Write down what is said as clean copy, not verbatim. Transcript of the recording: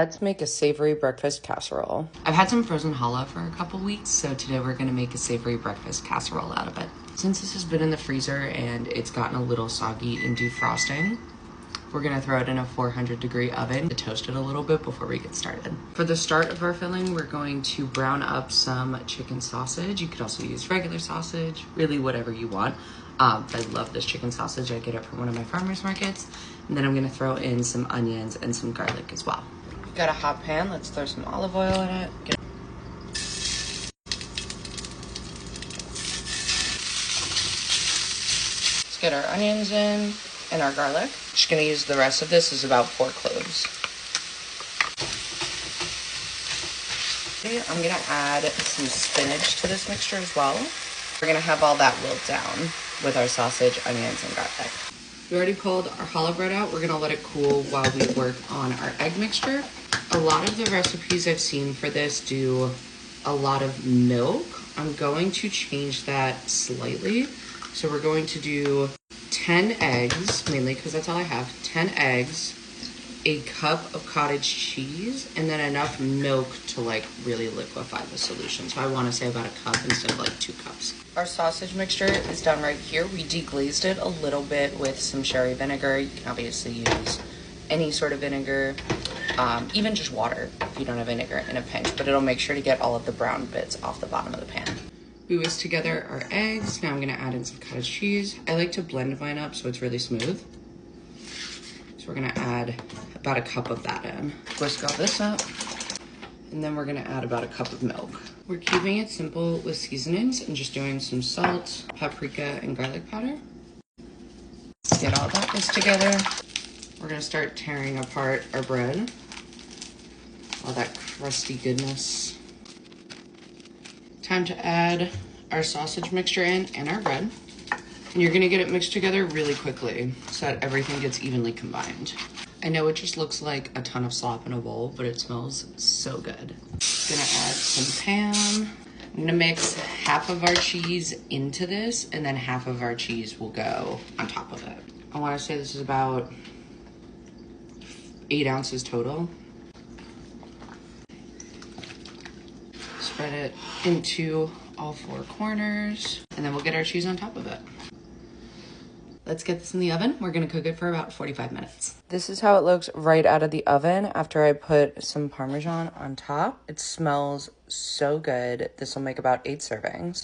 Let's make a savory breakfast casserole. I've had some frozen challah for a couple weeks, so today we're gonna make a savory breakfast casserole out of it. Since this has been in the freezer and it's gotten a little soggy in defrosting, we're gonna throw it in a 400-degree oven to toast it a little bit before we get started. For the start of our filling, we're going to brown up some chicken sausage. You could also use regular sausage, really whatever you want. I love this chicken sausage. I get it from one of my farmers markets. And then I'm gonna throw in some onions and some garlic as well. Got a hot pan, let's throw some olive oil in it. Let's get our onions in and our garlic. Just gonna use the rest of this, is about 4 cloves. Okay, I'm gonna add some spinach to this mixture as well. We're gonna have all that wilt down with our sausage, onions, and garlic. We already pulled our challah bread out. We're gonna let it cool while we work on our egg mixture. A lot of the recipes I've seen for this do a lot of milk. I'm going to change that slightly. So we're going to do 10 eggs, mainly because that's all I have. 10 eggs, a cup of cottage cheese, and then enough milk to like really liquefy the solution. So I want to say about a cup instead of like 2 cups. Our sausage mixture is done right here. We deglazed it a little bit with some sherry vinegar. You can obviously use any sort of vinegar, even just water if you don't have vinegar in a pinch, but it'll make sure to get all of the brown bits off the bottom of the pan. We whisk together our eggs. Now I'm gonna add in some cottage cheese. I like to blend mine up so it's really smooth. So we're gonna add about a cup of that in. Whisk all this up. And then we're gonna add about a cup of milk. We're keeping it simple with seasonings and just doing some salt, paprika, and garlic powder. Get all that mixed together. We're gonna start tearing apart our bread. All that crusty goodness. Time to add our sausage mixture in and our bread. And you're gonna get it mixed together really quickly so that everything gets evenly combined. I know it just looks like a ton of slop in a bowl, but it smells so good. Gonna add some Pam. I'm gonna mix half of our cheese into this, and then half of our cheese will go on top of it. I wanna say this is about 8 ounces total. Spread it into all 4 corners, and then we'll get our cheese on top of it. Let's get this in the oven. We're gonna cook it for about 45 minutes. This is how it looks right out of the oven after I put some Parmesan on top. It smells so good. This will make about 8 servings.